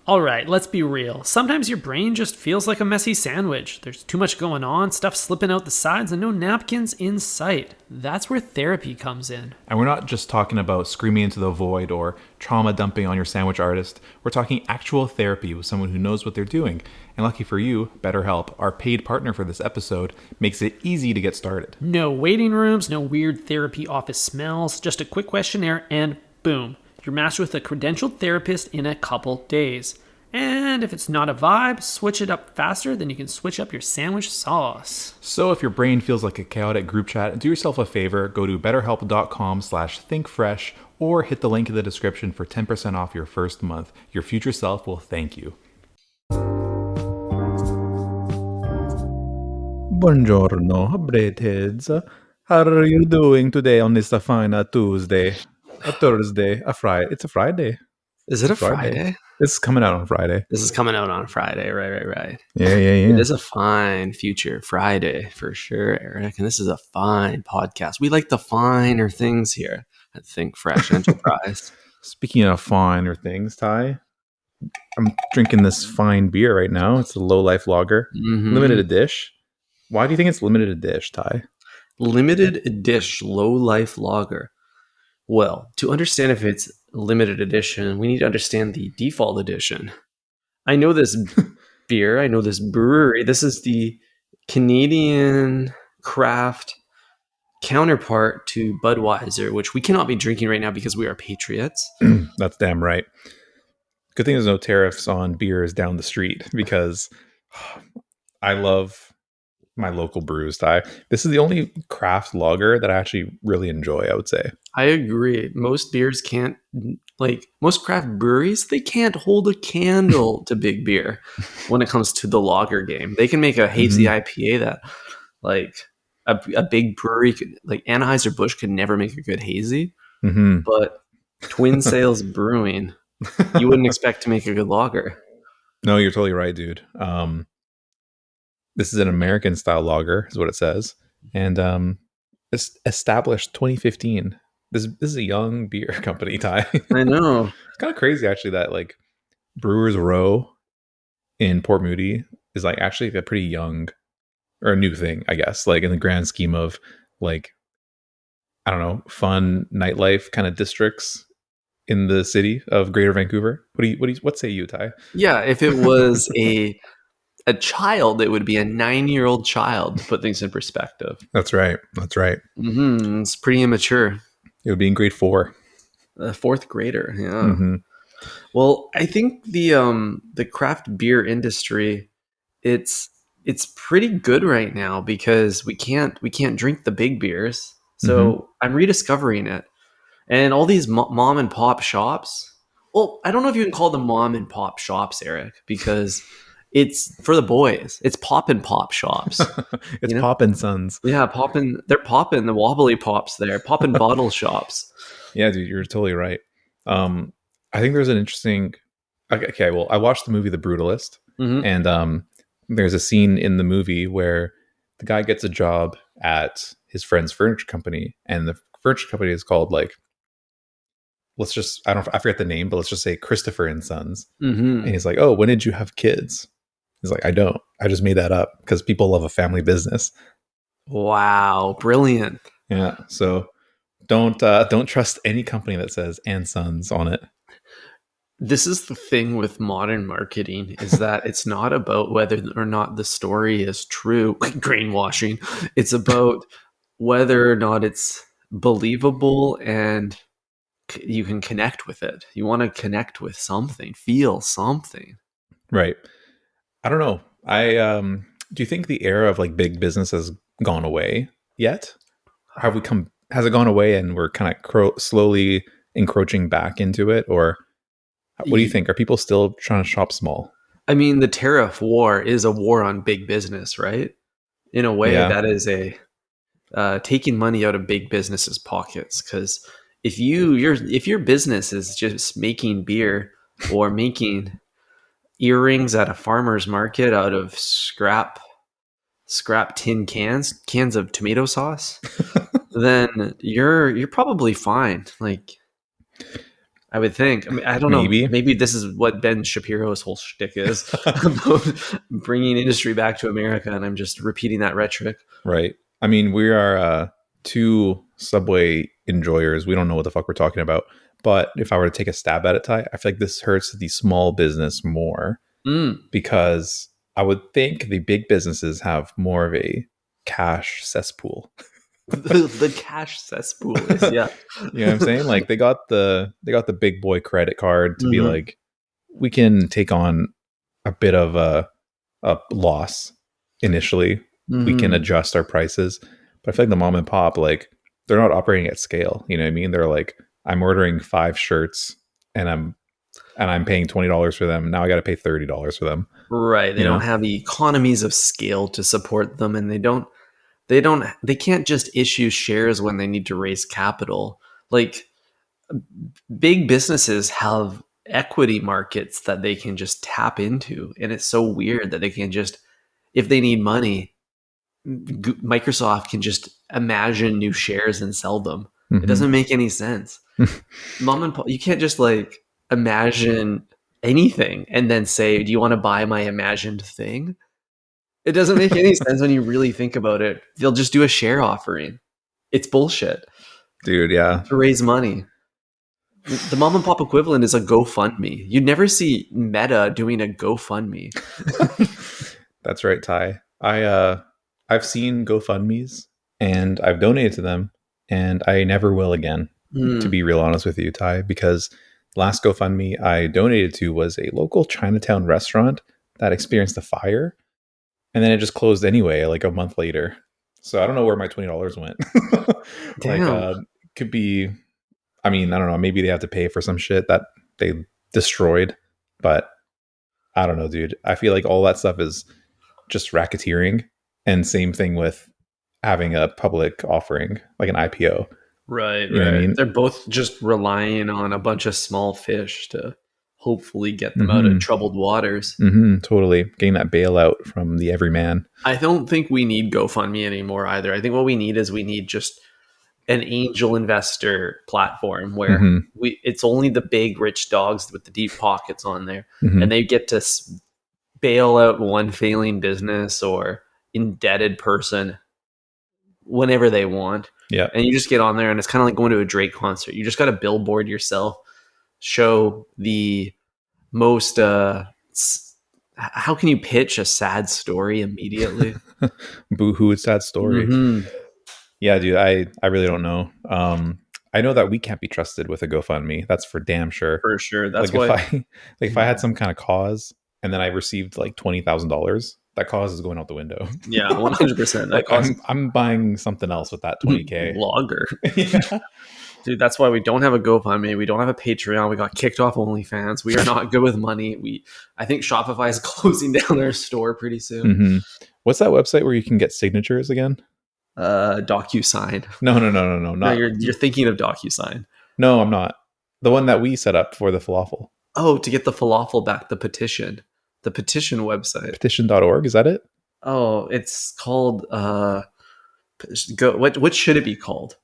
All right, let's be real. Sometimes your brain just feels like a messy sandwich. There's too much going on, stuff slipping out the sides, and no napkins in sight. That's where therapy comes in. And we're not just talking about screaming into the void or trauma dumping on your sandwich artist. We're talking actual therapy with someone who knows what they're doing. And lucky for you, BetterHelp, our paid partner for this episode, makes it easy to get started. No waiting rooms, no weird therapy office smells, just a quick questionnaire and boom. You're matched with a credentialed therapist in a couple days. And if it's not a vibe, switch it up faster than you can switch up your sandwich sauce. So if your brain feels like a chaotic group chat, do yourself a favor, go to betterhelp.com/thinkfresh or hit the link in the description for 10% off your first month. Your future self will thank you. Buongiorno, breadheads. How are you doing today on this fine Tuesday? A Thursday, a Friday. It's a Friday. Is it a Friday? This is coming out on Friday. This is coming out on Friday, right. Yeah. It is a fine future Friday for sure, Eric. And this is a fine podcast. We like the finer things here at Think Fresh Enterprise. Speaking of finer things, Ty, I'm drinking this fine beer right now. It's a Low Life Lager, limited edition. Why do you think it's limited edition, Ty? Limited edition Low Life Lager. Well, to understand if it's limited edition, we need to understand the default edition. I know this beer. I know this brewery. This is the Canadian craft counterpart to Budweiser, which we cannot be drinking right now because we are patriots. That's damn right. Good thing there's no tariffs on beers down the street because I love my local brews, Ty. This is the only craft lager that I actually really enjoy, I would say. I agree. Most beers can't, most craft breweries, they can't hold a candle to big beer when it comes to the lager game. They can make a hazy IPA that, a big brewery, like Anheuser-Busch could never make a good hazy, but Twin Sails Brewing, you wouldn't expect to make a good lager. No, you're totally right, dude. This is an American style lager, is what it says, and it's established 2015. This is a young beer company, Ty. I know. It's kind of crazy, actually, that Brewers Row in Port Moody is actually a pretty young or a new thing, I guess. In the grand scheme of I don't know, fun nightlife kind of districts in the city of Greater Vancouver. What say you, Ty? Yeah, if it was a child, it would be a 9-year-old child, to put things in perspective. That's right. It's pretty immature. It would be in grade 4. A fourth grader, yeah. Well, I think the craft beer industry, it's pretty good right now because we can't drink the big beers. So I'm rediscovering it, and all these mom and pop shops. Well, I don't know if you can call them mom and pop shops, Eric, because it's for the boys. It's pop and pop shops. It's Poppin' Sons. Yeah, they're popping the wobbly pops there. Poppin' bottle shops. Yeah, dude, you're totally right. I think there's an interesting... Okay, well, I watched the movie The Brutalist, and there's a scene in the movie where the guy gets a job at his friend's furniture company, and the furniture company is called I forget the name, but let's just say Christopher and Sons. And he's like, "Oh, when did you have kids?" He's like, "I don't. I just made that up because people love a family business." Wow, brilliant. Yeah. So don't trust any company that says "and Sons" on it. This is the thing with modern marketing, is that it's not about whether or not the story is true, greenwashing. It's about whether or not it's believable and you can connect with it. You want to connect with something, feel something. Right. I don't know. Do you think the era of big business has gone away yet? Has it gone away and we're kind of slowly encroaching back into it? Or what do you think? Are people still trying to shop small? I mean, the tariff war is a war on big business, right? In a way, that is taking money out of big businesses' pockets. Because if your business is just making beer or making earrings at a farmer's market out of scrap tin cans of tomato sauce, then you're probably fine. I would think. I mean, I don't know. Maybe. Maybe this is what Ben Shapiro's whole shtick is about bringing industry back to America, and I'm just repeating that rhetoric. Right. I mean, we are two Subway enjoyers. We don't know what the fuck we're talking about. But if I were to take a stab at it, Ty, I feel like this hurts the small business more because I would think the big businesses have more of a cash cesspool. The cash cesspool is, yeah. You know what I'm saying? Like they got the big boy credit card to be like, we can take on a bit of a loss initially. We can adjust our prices. But I feel like the mom and pop, like, they're not operating at scale. You know what I mean? They're like, I'm ordering 5 shirts and I'm paying $20 for them. Now I got to pay $30 for them. Right. They don't have the economies of scale to support them, and they can't just issue shares when they need to raise capital. Like, big businesses have equity markets that they can just tap into, and it's so weird that they can just, if they need money, Microsoft can just imagine new shares and sell them. It doesn't make any sense. Mom and pop, you can't just like imagine anything and then say, do you want to buy my imagined thing? It doesn't make any sense when you really think about it. They'll just do a share offering. It's bullshit. Dude, yeah. To raise money. The mom and pop equivalent is a GoFundMe. You'd never see Meta doing a GoFundMe. That's right, Ty. I've seen GoFundMes and I've donated to them, and I never will again, to be real honest with you, Ty, because last GoFundMe I donated to was a local Chinatown restaurant that experienced a fire, and then it just closed anyway, like a month later. So I don't know where my $20 went. Like, could be, I mean, I don't know, maybe they have to pay for some shit that they destroyed, but I don't know, dude. I feel like all that stuff is just racketeering, and same thing with having a public offering, like an IPO. Right, You know what I mean? They're both just relying on a bunch of small fish to hopefully get them out of troubled waters. Totally. Getting that bailout from the everyman. I don't think we need GoFundMe anymore either. I think what we need is just an angel investor platform where it's only the big rich dogs with the deep pockets on there, and they get to bail out one failing business or indebted person whenever they want. Yeah. And you just get on there, and it's kind of like going to a Drake concert. You just got to billboard yourself, show the most how can you pitch a sad story immediately? Boo-hoo, it's sad story. Yeah, dude, I really don't know. I know that we can't be trusted with a GoFundMe. That's for damn sure. For sure. That's like why if I had some kind of cause and then I received like $20,000, that cause is going out the window. Yeah, 100%. Like, I'm buying something else with that $20K. Blogger. Yeah. Dude, that's why we don't have a GoFundMe. We don't have a Patreon. We got kicked off OnlyFans. We are not good with money. I think Shopify is closing down their store pretty soon. What's that website where you can get signatures again? DocuSign. No. No, you're thinking of DocuSign. No, I'm not. The one that we set up for the falafel. Oh, to get the falafel back, the petition website. Petition.org, is that it? Oh, it's called what should it be called?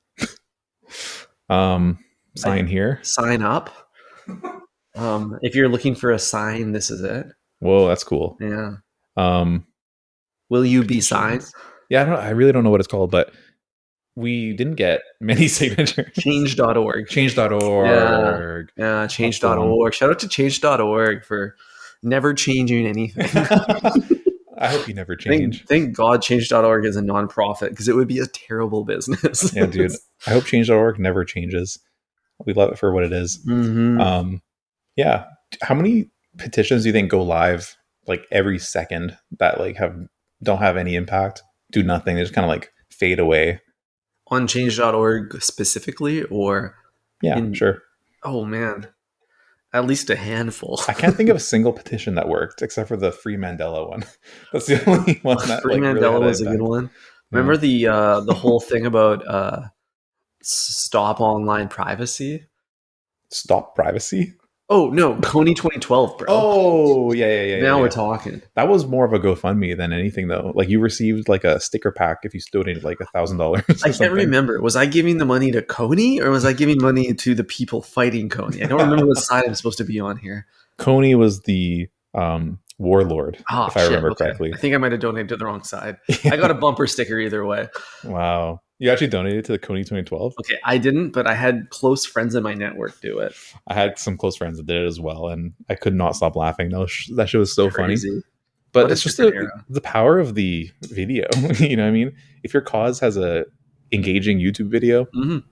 Sign here. Sign up. If you're looking for a sign, this is it. Whoa, that's cool. Yeah. Will you be signed? Yeah, I really don't know what it's called, but we didn't get many signatures. Change.org. Change.org. Yeah, change.org. Shout out to change.org for never changing anything. I hope you never change. Thank God change.org is a nonprofit, because it would be a terrible business. Yeah, dude. I hope change.org never changes. We love it for what it is. Yeah. How many petitions do you think go live like every second that like don't have any impact, do nothing, they just kind of like fade away? On change.org specifically, or? Yeah, sure. Oh man. At least a handful. I can't think of a single petition that worked except for the Free Mandela one. That's the only one that Free Mandela really was a good one. Remember the whole thing about stop online privacy? Stop privacy? Oh no, Coney 2012, bro. Oh, Now we're yeah. talking. That was more of a GoFundMe than anything, though. Like you received like a sticker pack if you donated like $1,000 I or can't something. remember. Was I giving the money to Coney or was I giving money to the people fighting Coney? I don't remember what side I'm supposed to be on here. Coney was the warlord, Ah, if I shit. remember Okay. correctly. I think I might have donated to the wrong side. Yeah. I got a bumper sticker either way. Wow. You actually donated to the Coney 2012? Okay, I didn't, but I had close friends in my network do it. I had some close friends that did it as well, and I could not stop laughing. That shit was so funny. Crazy. But What a it's just different era. the power of the video. You know what I mean? If your cause has a engaging YouTube video, Mhm.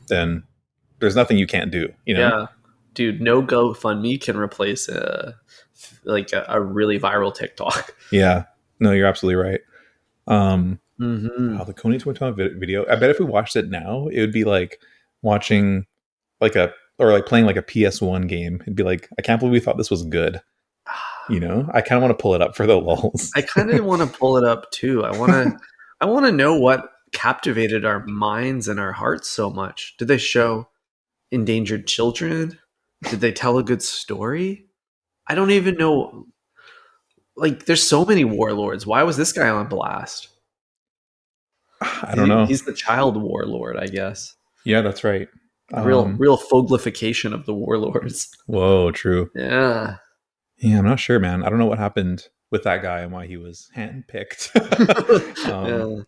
then there's nothing you can't do. You know? Yeah. Dude, no GoFundMe can replace a really viral TikTok. Yeah. No, you're absolutely right. Mm-hmm. Wow, the Coney 2012 video. I bet if we watched it now, it would be like watching like playing like a PS1 game. It'd be like, I can't believe we thought this was good. You know, I kind of want to pull it up for the lulz. I kind of want to pull it up too. I want to know what captivated our minds and our hearts so much. Did they show endangered children? Did they tell a good story? I don't even know. Like, there's so many warlords. Why was this guy on blast? I don't know. He's the child warlord, I guess. Yeah, that's right. Real foglification of the warlords. Whoa, true. Yeah. Yeah, I'm not sure, man. I don't know what happened with that guy and why he was handpicked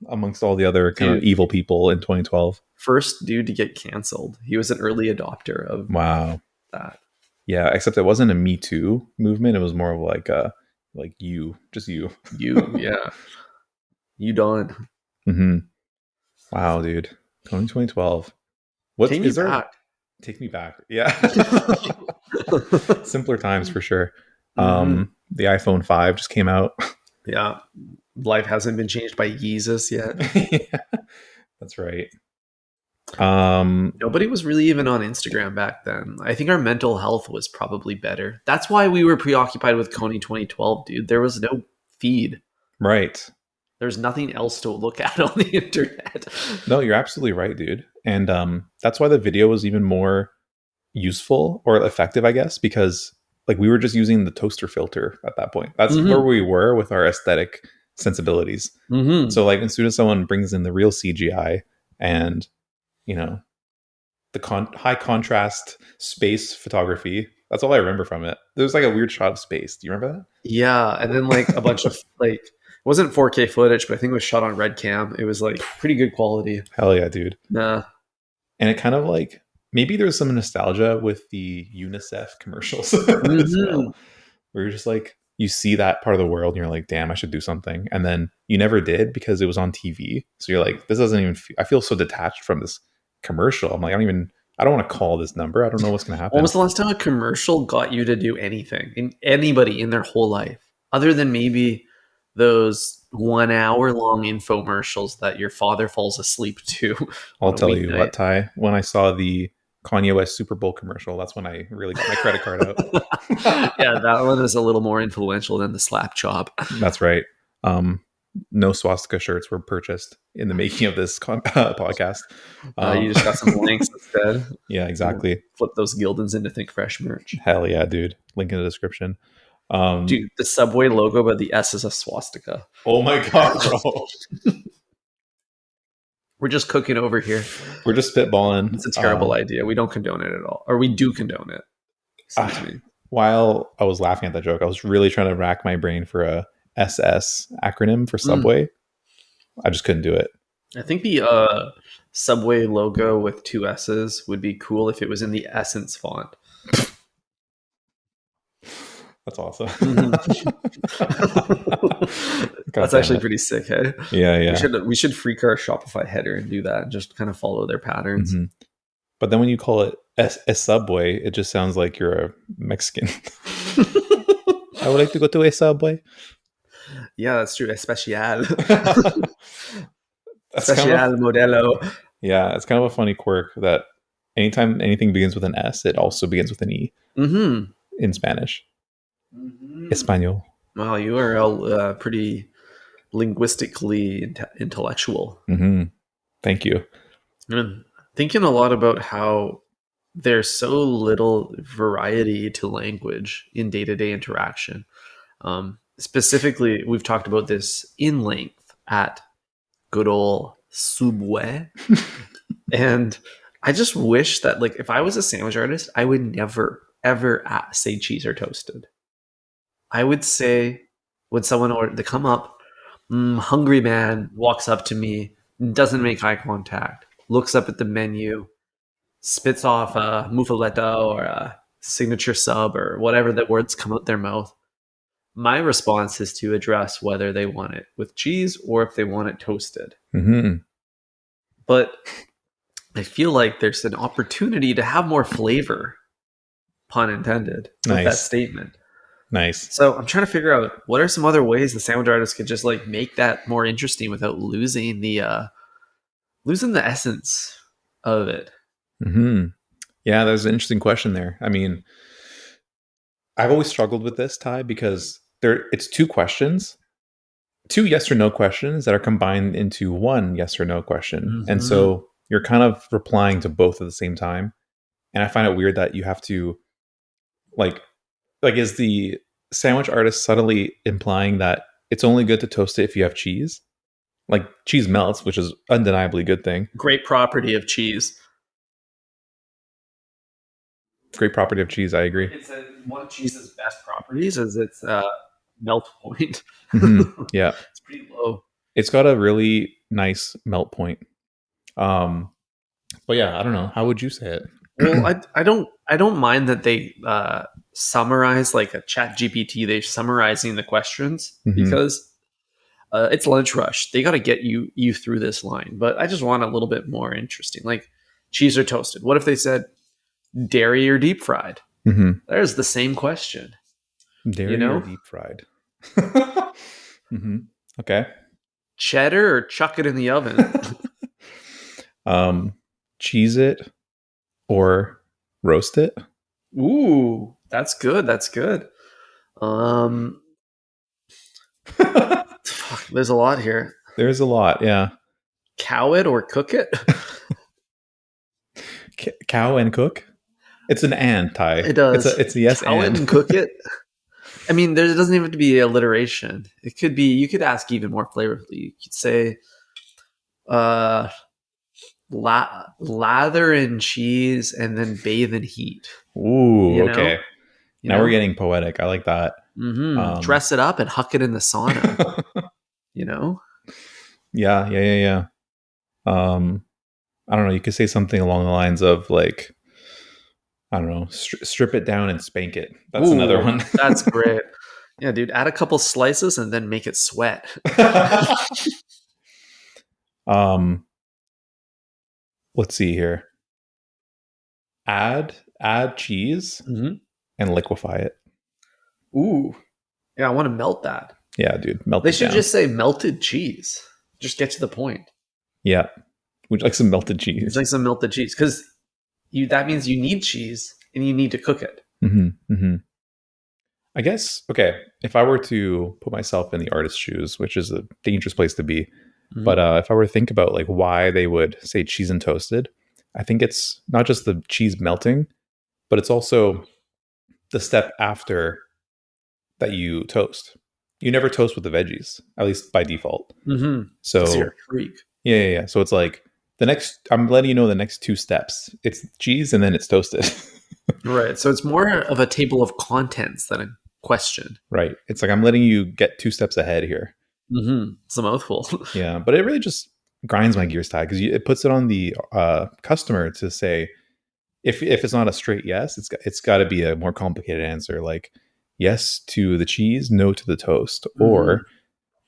amongst all the other kind of evil people in 2012. First dude to get canceled. He was an early adopter of that. Yeah, except it wasn't a Me Too movement. It was more of like just you. Yeah. You done. Mm-hmm. Wow, dude. 2012. Take me back. Take me back. Yeah. Simpler times for sure. Mm-hmm. The iPhone 5 just came out. Yeah. Life hasn't been changed by Yeezus yet. Yeah, that's right. Nobody was really even on Instagram back then. I think our mental health was probably better. That's why we were preoccupied with Coney 2012, dude. There was no feed. Right. There's nothing else to look at on the internet. No, you're absolutely right, dude. And that's why the video was even more useful or effective, I guess, because like we were just using the toaster filter at that point. That's where we were with our aesthetic sensibilities. Mm-hmm. So like as soon as someone brings in the real CGI and, you know, the high contrast space photography, that's all I remember from it. There was like a weird shot of space. Do you remember that? Yeah. And then like a bunch of like, it wasn't 4K footage, but I think it was shot on red cam. It was like pretty good quality. Hell yeah, dude. Nah. And it kind of like, maybe there's some nostalgia with the UNICEF commercials as well, where you're just like, you see that part of the world and you're like, damn, I should do something. And then you never did because it was on TV. So you're like, this doesn't even I feel so detached from this commercial. I'm like, I don't want to call this number. I don't know what's going to happen. When was the last time a commercial got you to do anything in anybody in their whole life other than maybe those 1 hour long infomercials that your father falls asleep to? I'll tell you what, Ty, when I saw the Kanye West Super Bowl commercial, that's when I really got my credit card out. Yeah, that one is a little more influential than the slap chop. That's right. No swastika shirts were purchased in the making of this podcast. You just got some links instead. Yeah, exactly. Flip those Gildans into Think Fresh merch. Hell yeah, dude. Link in the description. Dude, the Subway logo, but the S is a swastika. Oh my god, bro. We're just cooking over here. We're just spitballing. It's a terrible idea. We don't condone it at all. Or we do condone it. While I was laughing at that joke, I was really trying to rack my brain for a SS acronym for Subway. I just couldn't do it. I think the Subway logo with 2 S's would be cool if it was in the Essence font. That's awesome. That's actually pretty sick, hey? Yeah. We should freak our Shopify header and do that and just kind of follow their patterns. Mm-hmm. But then when you call it a Subway, it just sounds like you're a Mexican. I would like to go to a Subway. Yeah, that's true. Especial. Especial Modelo. Yeah, it's kind of a funny quirk that anytime anything begins with an S, it also begins with an E in Spanish. Espanol. Wow, you are all pretty linguistically intellectual. Thank you. I'm thinking a lot about how there's so little variety to language in day-to-day interaction. Specifically, we've talked about this in length at good old Subway. And I just wish that, like, if I was a sandwich artist, I would never, ever say cheese or toasted. I would say when someone ordered to come up, hungry man walks up to me, doesn't make eye contact, looks up at the menu, spits off a muffaletta or a signature sub or whatever the words come out their mouth. My response is to address whether they want it with cheese or if they want it toasted. Mm-hmm. But I feel like there's an opportunity to have more flavor, pun intended, with that statement. Nice. So I'm trying to figure out what are some other ways the sandwich artist could just like make that more interesting without losing the essence of it. Mm-hmm. Yeah, there's an interesting question there. I mean, I've always struggled with this, Ty, because it's two questions, two yes or no questions that are combined into one yes or no question. Mm-hmm. And so you're kind of replying to both at the same time. And I find it weird that you have to like is the sandwich artist subtly implying that it's only good to toast it if you have cheese? Like cheese melts, which is undeniably a good thing. Great property of cheese. Great property of cheese, I agree. It's one of cheese's best properties is its melt point. Mm-hmm. Yeah. It's pretty low. It's got a really nice melt point. But yeah, I don't know. How would you say it? Well, I don't mind that they summarize like a chat GPT. They're summarizing the questions because it's lunch rush. They got to get you through this line. But I just want a little bit more interesting, like cheese or toasted. What if they said dairy or deep fried? There's the same question. Dairy or deep fried? Okay. Cheddar or chuck it in the oven? Cheese it or roast it? Ooh, that's good. That's good. There's a lot here. There's a lot, yeah. Cow it or cook it? Cow and cook? It's an and, Ty. It does. It's a yes Cow and. it and cook it? I mean, there doesn't even have to be alliteration. It could be, you could ask even more flavorfully. You could say, lather in cheese and then bathe in heat. Ooh, okay. Now we're getting poetic. I like that. Dress it up and huck it in the sauna. You know? Yeah. I don't know. You could say something along the lines of like, I don't know, strip it down and spank it. That's another one. That's great. Yeah, dude. Add a couple slices and then make it sweat. Let's see here. Add cheese and liquefy it. Ooh. Yeah, I want to melt that. Yeah, dude. Melt They it should down. just say melted cheese. Just get to the point. Yeah. Would you like some melted cheese? It's like some melted cheese. Because that means you need cheese and you need to cook it. I guess, okay, if I were to put myself in the artist's shoes, which is a dangerous place to be, but if I were to think about like why they would say cheese and toasted, I think it's not just the cheese melting, but it's also the step after that you toast. You never toast with the veggies, at least by default. So you're a freak. Yeah. So it's like I'm letting you know the next two steps. It's cheese and then it's toasted. Right. So it's more of a table of contents than a question. Right. It's like I'm letting you get two steps ahead here. It's a mouthful. Yeah, but it really just grinds my gears, Ty, because it puts it on the customer to say if it's not a straight yes, it's got to be a more complicated answer, like yes to the cheese, no to the toast, or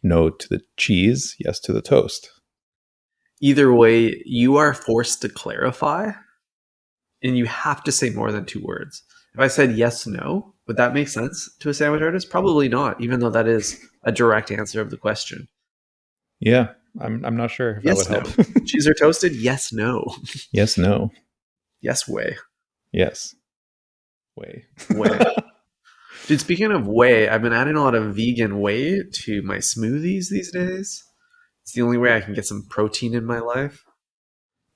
no to the cheese, yes to the toast. Either way, you are forced to clarify, and you have to say more than 2 words. If I said yes, no, would that make sense to a sandwich artist? Probably not, even though that is a direct answer of the question. Yeah, I'm not sure if yes, that would help. Cheese or toasted? Yes, no. Yes, no. Yes, way. Yes. Way. Dude, speaking of whey, I've been adding a lot of vegan whey to my smoothies these days. It's the only way I can get some protein in my life.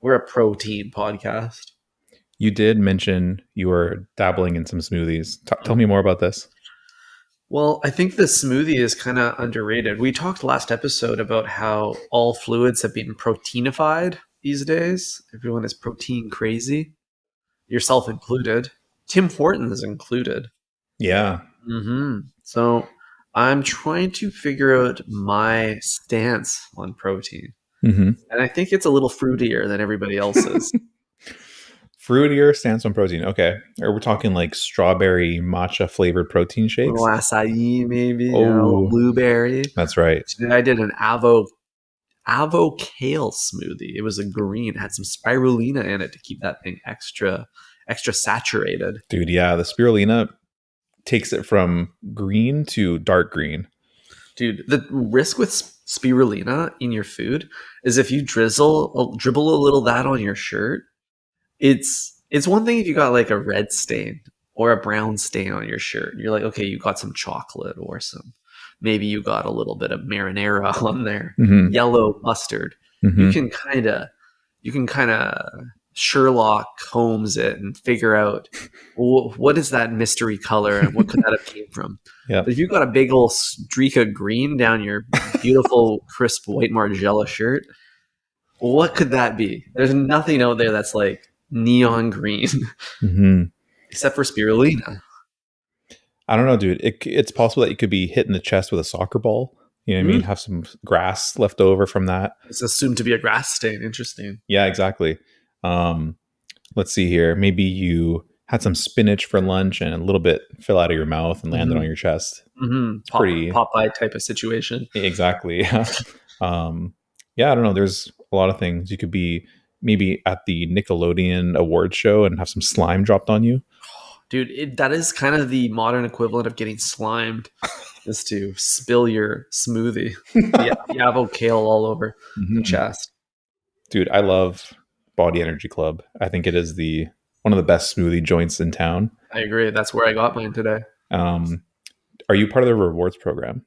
We're a protein podcast. You did mention you were dabbling in some smoothies. Tell me more about this. Well, I think the smoothie is kind of underrated. We talked last episode about how all fluids have been proteinified these days. Everyone is protein crazy, yourself included. Tim Hortons included. Yeah. So I'm trying to figure out my stance on protein. Mm-hmm. And I think it's a little fruitier than everybody else's. Fruitier stands on protein. Okay. Are we talking like strawberry matcha flavored protein A little shakes? acai, maybe, a little Oh, blueberry. that's right. Today I did an avo kale smoothie. It was a green, had some spirulina in it to keep that thing extra saturated. Dude, yeah. The spirulina takes it from green to dark green. Dude, the risk with spirulina in your food is if you dribble a little that on your shirt, it's one thing if you got like a red stain or a brown stain on your shirt. You're like, okay, you got some chocolate or maybe you got a little bit of marinara on there, yellow mustard. You can kind of Sherlock Holmes it and figure out what is that mystery color and what could that have came from. Yep. But if you've got a big old streak of green down your beautiful crisp white Margiela shirt, what could that be? There's nothing out there that's like neon green except for spirulina. I don't know, dude. It's possible that you could be hit in the chest with a soccer ball. You know what I mean? Have some grass left over from that. It's assumed to be a grass stain. Interesting. Yeah, exactly. Let's see here. Maybe you had some spinach for lunch and a little bit fell out of your mouth and landed on your chest. Pretty Popeye type of situation. Exactly. Yeah, I don't know. There's a lot of things. You could be maybe at the Nickelodeon award show and have some slime dropped on you. Dude, that is kind of the modern equivalent of getting slimed, is to spill your smoothie. The avo kale all over the chest. Dude, I love Body Energy Club. I think it is one of the best smoothie joints in town. I agree. That's where I got mine today. Are you part of the rewards program?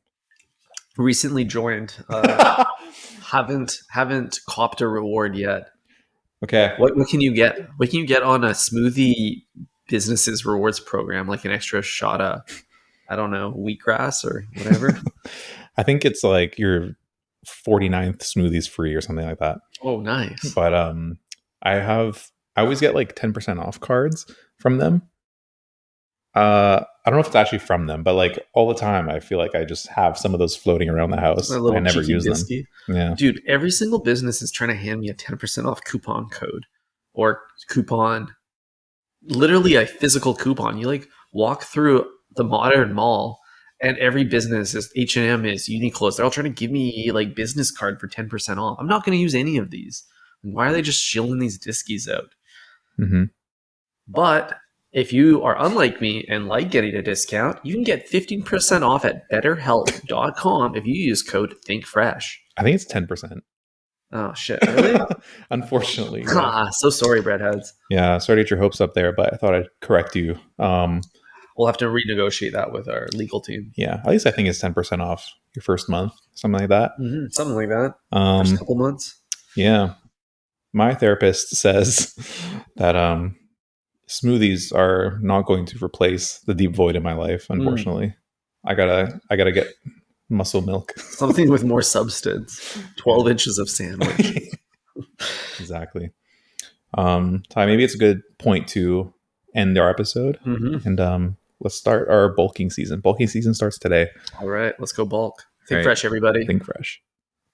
Recently joined. Haven't copped a reward yet. Okay. What can you get? What can you get on a smoothie businesses rewards program? Like an extra shot of, I don't know, wheatgrass or whatever. I think it's like your 49th smoothies free or something like that. Oh, nice. But I always get like 10% off cards from them. I don't know if it's actually from them, but like all the time, I feel like I just have some of those floating around the house. I never use them. Yeah, dude. Every single business is trying to hand me a 10% off coupon code or coupon. Literally a physical coupon. You like walk through the modern mall, and every business is H&M, is Uniqlo. They're all trying to give me like business card for 10% off. I'm not going to use any of these. Why are they just shilling these diskies out? But if you are unlike me and like getting a discount, you can get 15% off at betterhelp.com if you use code ThinkFresh. I think it's 10%. Oh, shit. Really? Unfortunately. Yeah. So sorry, breadheads. Yeah, sorry to get your hopes up there, but I thought I'd correct you. We'll have to renegotiate that with our legal team. Yeah, at least I think it's 10% off your first month, something like that. Something like that. First couple months. Yeah. My therapist says that smoothies are not going to replace the deep void in my life, unfortunately. I gotta get muscle milk. Something with more substance. 12 inches of sandwich. Exactly. Ty, maybe it's a good point to end our episode. And let's start our bulking season. Bulking season starts today. All right, let's go bulk. Think fresh, everybody. Think fresh.